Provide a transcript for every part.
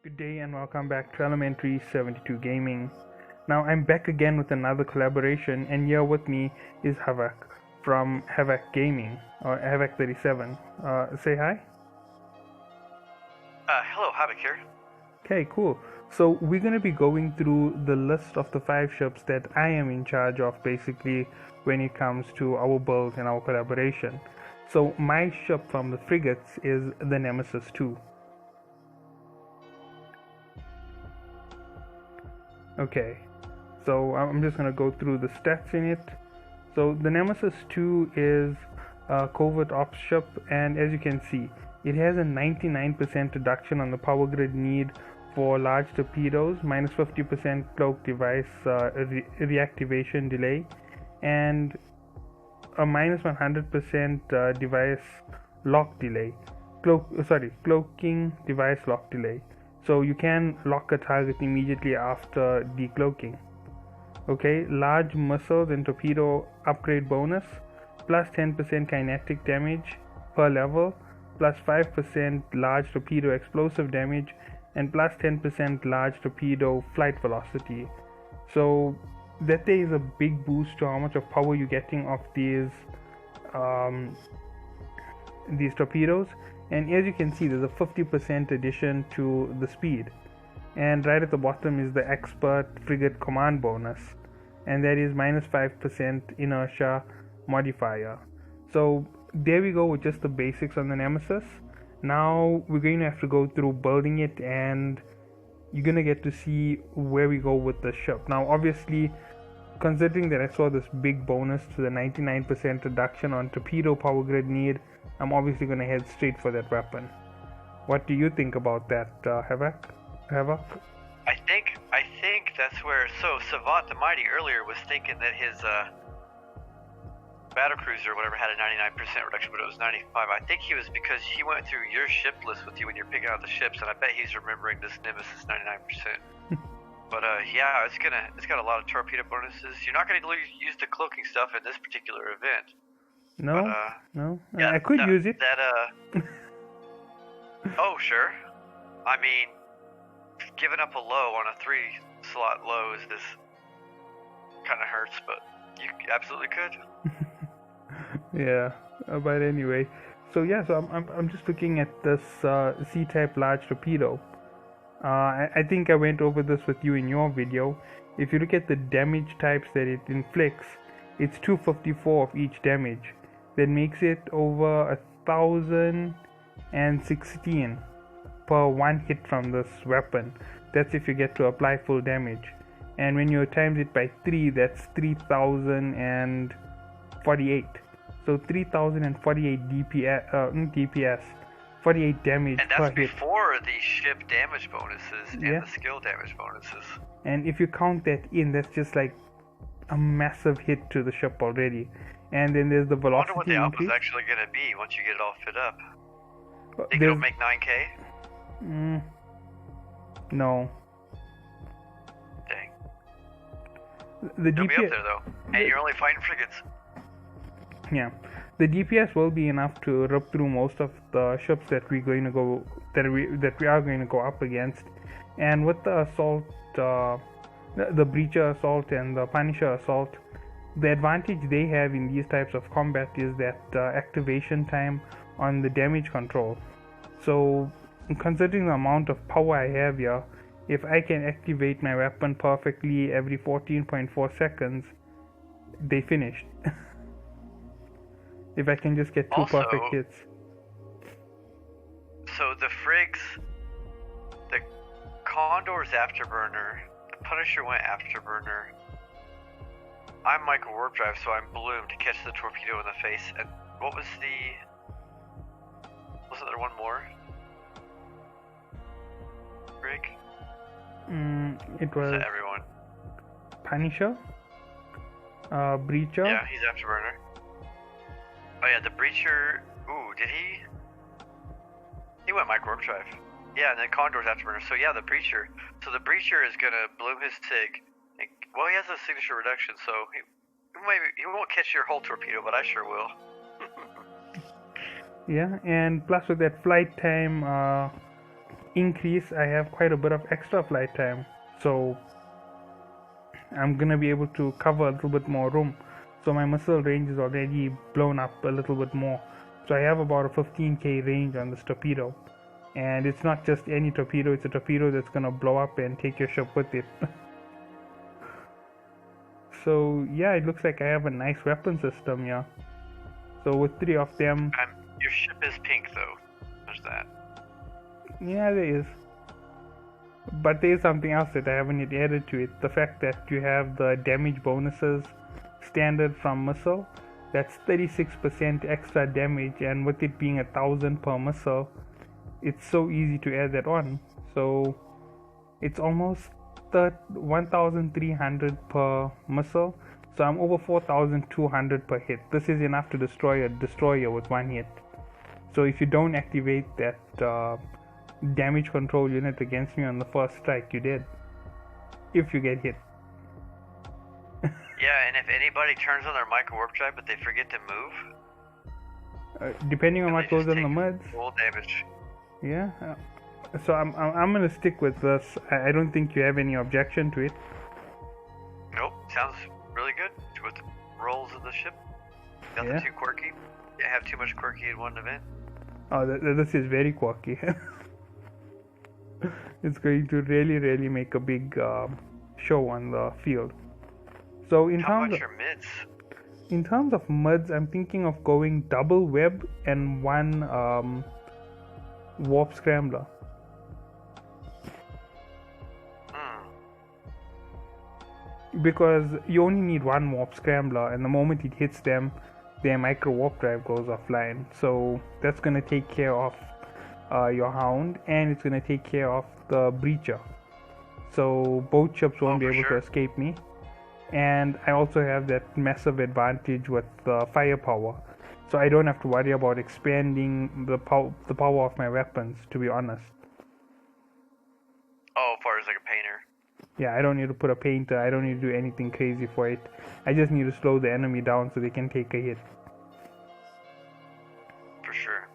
Good day and welcome back to Elementary 72 Gaming. Now I'm back again with another collaboration, and here with me is HAVAK from HAVAK Gaming, or HAVAK37. Say hi. Hello, HAVAK here. Okay, cool. So we're going to be going through the list of the 5 ships that I am in charge of basically when it comes to our build and our collaboration. So my ship from the frigates is the Nemesis 2. Okay, so I'm just going to go through the stats in it. So the Nemesis 2 is a covert ops ship, and as you can see, it has a 99% reduction on the power grid need for large torpedoes, minus 50% cloak device reactivation delay, and a minus 100% device lock delay. Cloaking device lock delay. So you can lock a target immediately after decloaking. Okay, large missiles and torpedo upgrade bonus, plus 10% kinetic damage per level, plus 5% large torpedo explosive damage, and plus 10% large torpedo flight velocity. So that there is a big boost to how much of power you're getting off these torpedoes. And as you can see, there's a 50% addition to the speed, and right at the bottom is the expert frigate command bonus, and that is minus 5% inertia modifier. So there we go with just the basics on the Nemesis. Now we're going to have to go through building it, and you're going to get to see where we go with the ship. Now obviously, considering that I saw this big bonus to the 99% reduction on torpedo power grid need, I'm obviously going to head straight for that weapon. What do you think about that, HAVAK? I think that's where. So Savant the Mighty earlier was thinking that his battlecruiser or whatever had a 99% reduction, but it was 95. I think he was because he went through your ship list with you when you're picking out the ships, and I bet he's remembering this Nemesis 99%. But yeah, it's got a lot of torpedo bonuses. You're not going to use the cloaking stuff in this particular event. No, but, no. Yeah, I could use it. Oh sure. I mean, giving up a low on a 3-slot low is this kind of hurts, but you absolutely could. Yeah, but anyway, so yeah, so I'm just looking at this C-type large torpedo. I think I went over this with you in your video. If you look at the damage types that it inflicts, it's 254 of each damage. That makes it over 1,016 per one hit from this weapon. That's if you get to apply full damage. And when you times it by 3, that's 3,048. So 3,048 DPS, 48 damage and per hit. And that's before the ship damage bonuses and the skill damage bonuses. And if you count that in, that's just like a massive hit to the ship already. And then there's the velocity increase. I wonder what the alpha's actually going to be once you get it all fit up. Think it'll make 9k? No. Dang. The You'll be up there though, and you're only fighting frigates. Yeah, the DPS will be enough to rip through most of the ships that we are going to go up against. And with the assault, the breacher assault and the punisher assault, the advantage they have in these types of combat is that activation time on the damage control. So considering the amount of power I have here, if I can activate my weapon perfectly every 14.4 seconds, they finished. If I can just get 2 perfect hits. So the frigs, the Condor's afterburner, the Punisher went afterburner. I'm Michael Warp Drive, so I'm Bloom to catch the torpedo in the face. And what was wasn't there one more? Frig? It was everyone. Punisher? Breacher? Yeah, he's afterburner. Oh yeah, the Breacher. Ooh, did he? He went Mike Warp Drive. Yeah, and then Condor's afterburner. So yeah, the Breacher. So the Breacher is gonna bloom his TIG. Well, he has a signature reduction, so he won't catch your whole torpedo, but I sure will. Yeah, and plus with that flight time increase, I have quite a bit of extra flight time, so I'm gonna be able to cover a little bit more room. So my missile range is already blown up a little bit more. So I have about a 15k range on this torpedo. And it's not just any torpedo, it's a torpedo that's gonna blow up and take your ship with it. So yeah, it looks like I have a nice weapon system here. So with 3 of them... your ship is pink though. There's that. Yeah, there is. But there is something else that I haven't yet added to it. The fact that you have the damage bonuses standard from missile. That's 36% extra damage, and with it being 1,000 per missile, it's so easy to add that on. So it's almost 1,300 per missile. So I'm over 4,200 per hit. This is enough to destroy a destroyer with one hit. So if you don't activate that damage control unit against me on the first strike, you did. If you get hit. Yeah, and if anybody turns on their micro warp drive but they forget to move, depending on what goes in the mids. Full damage. Yeah. So I'm gonna stick with this. I don't think you have any objection to it. Nope. Sounds really good with the rolls of the ship. Nothing too quirky. You have too much quirky in one event. Oh, this is very quirky. It's going to really make a big show on the field. So in terms of mids, I'm thinking of going double web and one warp scrambler. Because you only need one warp scrambler, and the moment it hits them, their micro warp drive goes offline. So that's gonna take care of your hound, and it's gonna take care of the breacher. So both ships won't be able to escape me. And I also have that massive advantage with the firepower, so I don't have to worry about expanding the power of my weapons, to be honest. Oh, as far as like a painter. Yeah, I don't need to put a painter, I don't need to do anything crazy for it. I just need to slow the enemy down so they can take a hit. For sure.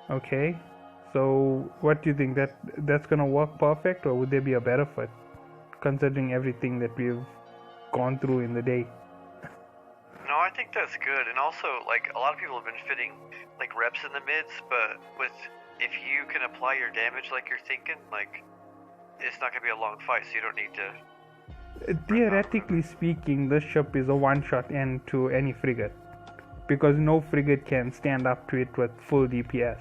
Okay, so what do you think? That's gonna work perfect, or would there be a better fit, considering everything that we've gone through in the day? No, I think that's good. And also, like, a lot of people have been fitting like reps in the mids, but if you can apply your damage like you're thinking, like, it's not gonna be a long fight, so you don't need to. Theoretically speaking, this ship is a one-shot end to any frigate, because no frigate can stand up to it with full DPS.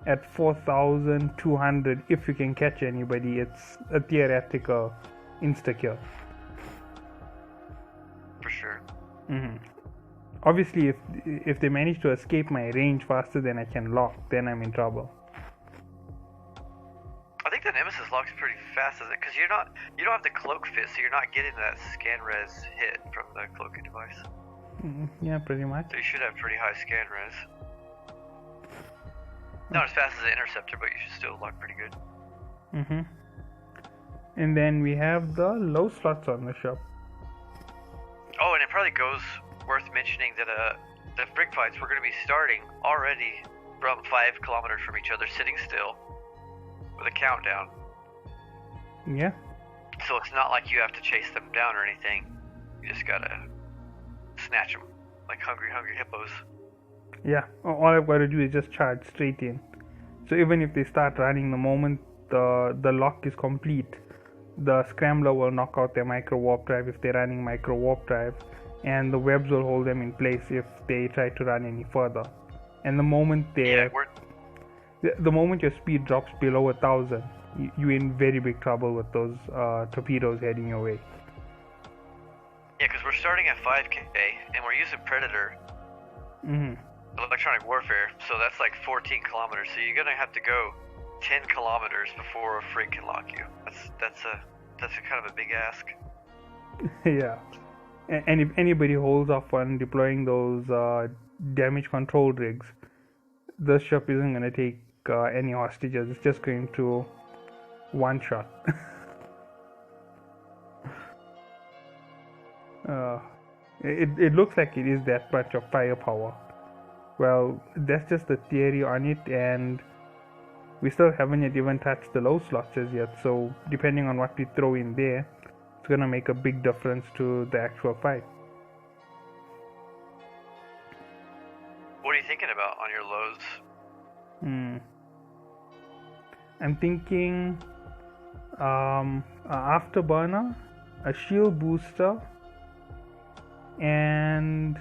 At 4,200, if you can catch anybody, it's a theoretical insta-kill. For sure. Obviously, if they manage to escape my range faster than I can lock, then I'm in trouble. I think the Nemesis locks pretty fast, is it? Because you don't have the cloak fit, so you're not getting that scan res hit from the cloaking device. Yeah, pretty much. So you should have pretty high scan res. Not as fast as the interceptor, but you should still lock pretty good. And then we have the low slots on the ship. Oh, and it probably goes worth mentioning that the frig fights we're going to be starting already from 5 kilometers from each other, sitting still with a countdown. Yeah. So it's not like you have to chase them down or anything. You just gotta snatch them like hungry hippos. Yeah, all I've got to do is just charge straight in. So even if they start running, the moment the lock is complete, the scrambler will knock out their micro warp drive if they're running micro warp drive, and the webs will hold them in place if they try to run any further. And the moment the moment your speed drops below 1,000, you're in very big trouble with those torpedoes heading your way. Yeah, because we're starting at 5k and we're using Predator. Electronic warfare, so that's like 14 kilometers. So you're gonna have to go 10 kilometers before a frig can lock you. That's a kind of a big ask. Yeah, and if anybody holds off on deploying those damage control rigs, the ship isn't gonna take any hostages. It's just going to one shot. It looks like it is that much of firepower. Well, that's just the theory on it, and we still haven't yet even touched the low slots as yet. So depending on what we throw in there, it's gonna make a big difference to the actual fight. What are you thinking about on your lows? I'm thinking afterburner, a shield booster, and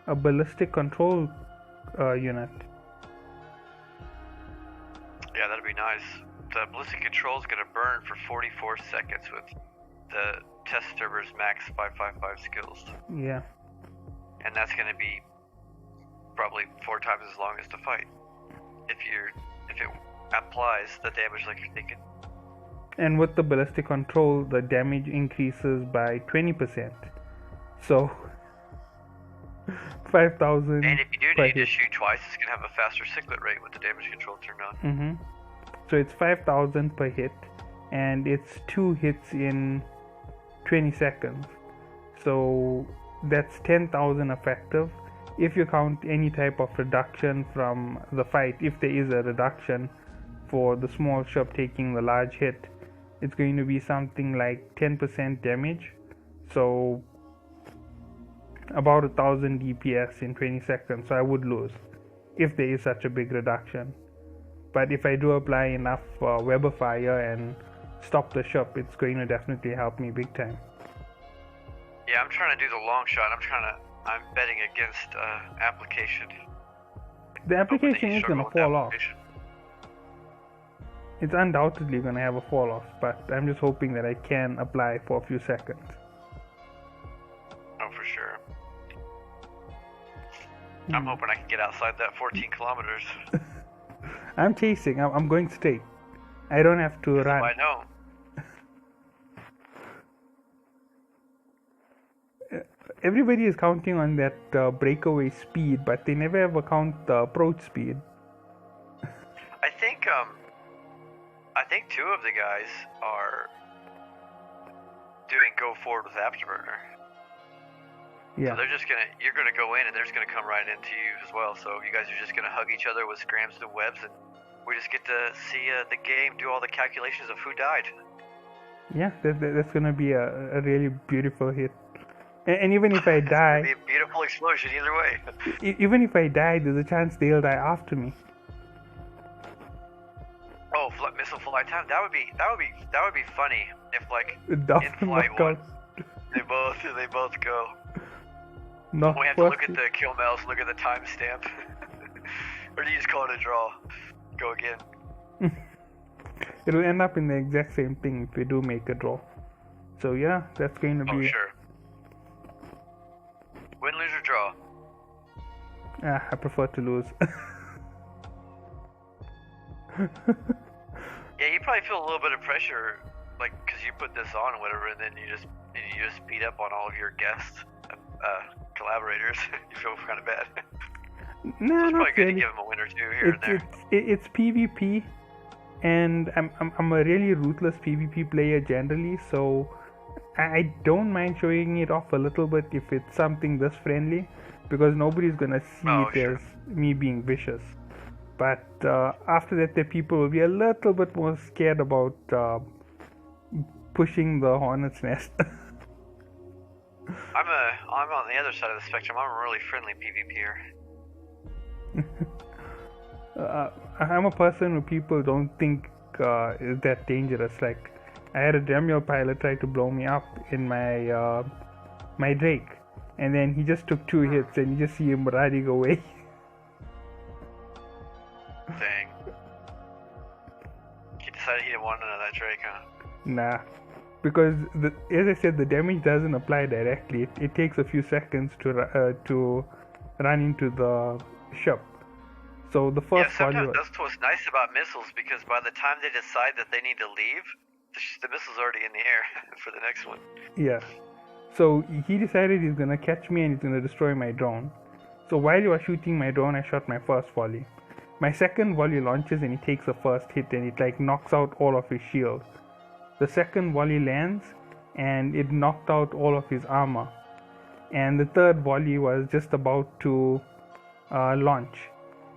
a ballistic control unit. Yeah, that'd be nice. The ballistic control is going to burn for 44 seconds with the test server's max 555 skills. Yeah. And that's going to be probably 4 times as long as the fight. If it applies the damage like you're thinking. And with the ballistic control, the damage increases by 20%. So 5,000. And if you do need to shoot twice, it's going to have a faster cyclet rate with the damage control turned on. So it's 5,000 per hit, and it's 2 hits in 20 seconds. So that's 10,000 effective. If you count any type of reduction from the fight, if there is a reduction for the small ship taking the large hit, it's going to be something like 10% damage. So about 1,000 DPS in 20 seconds. So I would lose if there is such a big reduction. But if I do apply enough Weber fire and stop the ship, it's going to definitely help me big time. Yeah, I'm trying to do the long shot. I'm betting against application. The application is going to fall off. It's undoubtedly going to have a fall off, but I'm just hoping that I can apply for a few seconds. Oh, for sure. I'm hoping I can get outside that 14 kilometers. I'm chasing. I'm going straight. I don't have to run. I know. Everybody is counting on that breakaway speed, but they never ever count the approach speed. I think 2 of the guys are doing go forward with afterburner. Yeah. So you're gonna go in and they're just gonna come right into you as well. So you guys are just gonna hug each other with scrams and webs, and we just get to see the game do all the calculations of who died. Yeah, that's gonna be a really beautiful hit. And even if I die, it's gonna be a beautiful explosion either way. Even if I die, there's a chance they'll die after me. Oh, missile flight time. That would be funny if like in flight one, they both go. No, we have to look at the kill mails, look at the timestamp, or do you just call it a draw? Go again. It'll end up in the exact same thing if we do make a draw. So yeah, that's going to be. Oh sure. Win, lose, or draw? I prefer to lose. Yeah, you probably feel a little bit of pressure, like, because you put this on or whatever, and then you just beat up on all of your guests, collaborators. You feel kind of bad. No, so it's probably good really. to give them a win or 2 here and there. It's PvP, and I'm a really ruthless PvP player generally, so I don't mind showing it off a little bit if it's something this friendly, because nobody's gonna see as me being vicious. But after that, the people will be a little bit more scared about pushing the hornet's nest. I'm on the other side of the spectrum. I'm a really friendly PvPer. I'm a person who people don't think is that dangerous. Like, I had a Dremel pilot try to blow me up in my my Drake, and then he just took 2 hits, and you just see him running away. Dang. He decided he didn't want none of that Drake, huh? Nah, because as I said, the damage doesn't apply directly. It takes a few seconds to run into the ship. So the first sometimes that's what's nice about missiles, because by the time they decide that they need to leave, the missile's already in the air for the next one. Yeah. So he decided he's gonna catch me and he's gonna destroy my drone. So while he was shooting my drone, I shot my first volley. My second volley launches and he takes the first hit, and it like knocks out all of his shield. The second volley lands and it knocked out all of his armor. And the third volley was just about to launch,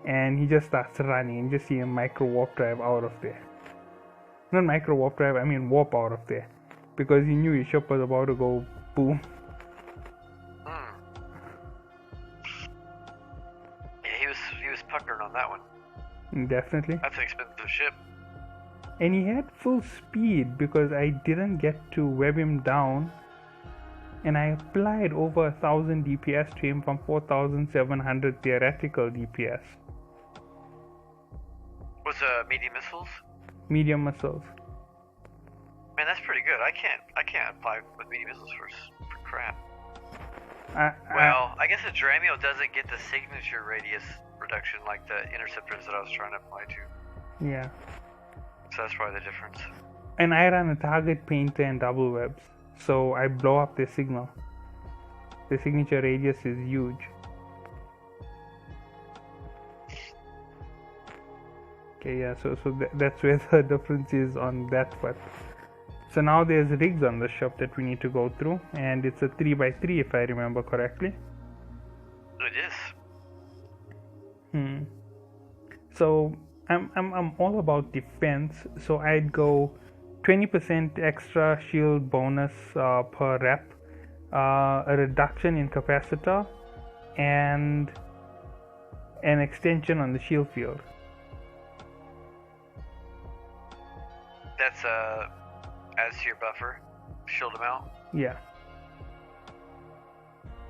and he just starts running, and you just see a micro warp drive out of there. Not micro warp drive, I mean warp out of there, because he knew his ship was about to go boom. Yeah, he was puckering on that one. Definitely. That's an expensive ship. And he had full speed because I didn't get to web him down, and I applied over 1000 DPS to him from 4700 theoretical DPS. Was medium missiles? Medium missiles. Man, that's pretty good. I can't apply with medium missiles for crap. Well, I guess the Dramio doesn't get the signature radius reduction like the interceptors that I was trying to apply to. Yeah. So that's probably the difference. And I run a target painter and double webs, so I blow up their signal. The signature radius is huge. Okay, yeah, so that's where the difference is on that part. So now there's rigs on the ship that we need to go through, and it's a 3x3 if I remember correctly. It is. So I'm all about defense, so I'd go 20% extra shield bonus per rep, a reduction in capacitor, and an extension on the shield field. That's adds to your buffer, shield amount. Yeah.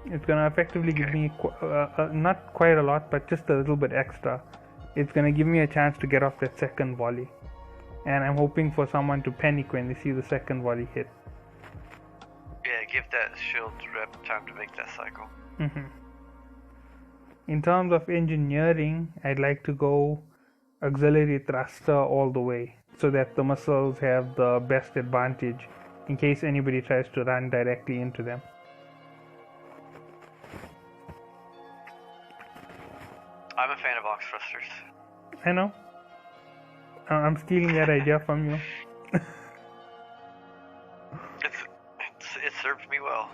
It's gonna effectively give me not quite a lot, but just a little bit extra. It's gonna give me a chance to get off that second volley, and I'm hoping for someone to panic when they see the second volley hit. Yeah, give that shield rep time to make that cycle. In terms of engineering, I'd like to go auxiliary thruster all the way, so that the missiles have the best advantage in case anybody tries to run directly into them. I'm a fan of ox thrusters. I know. I'm stealing that idea from you. It served me well.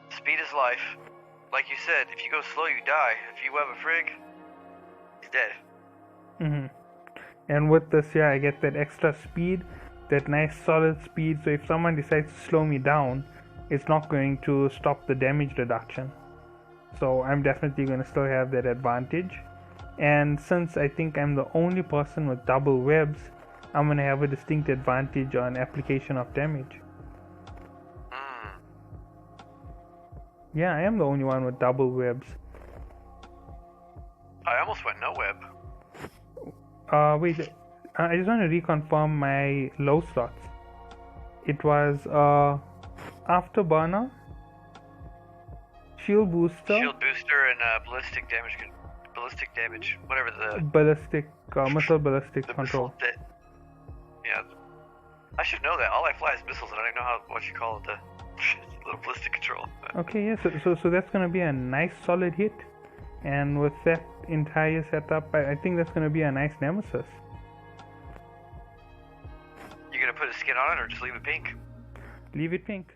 Speed is life. Like you said, if you go slow, you die. If you web a frig, he's dead. And with this, yeah, I get that extra speed, that nice solid speed, so if someone decides to slow me down, it's not going to stop the damage reduction. So I'm definitely going to still have that advantage. And since I think I'm the only person with double webs, I'm going to have a distinct advantage on application of damage. Yeah, I am the only one with double webs. I almost went no web. Wait, I just want to reconfirm my low slots. It was Afterburner, Shield Booster, and ballistic damage, whatever the missile ballistic control. Yeah, I should know that. All I fly is missiles, and I don't know what you call it, the little ballistic control. Okay, yeah, so that's gonna be a nice solid hit, and with that entire setup, I think that's gonna be a nice Nemesis. You gonna put a skin on it, or just leave it pink? Leave it pink.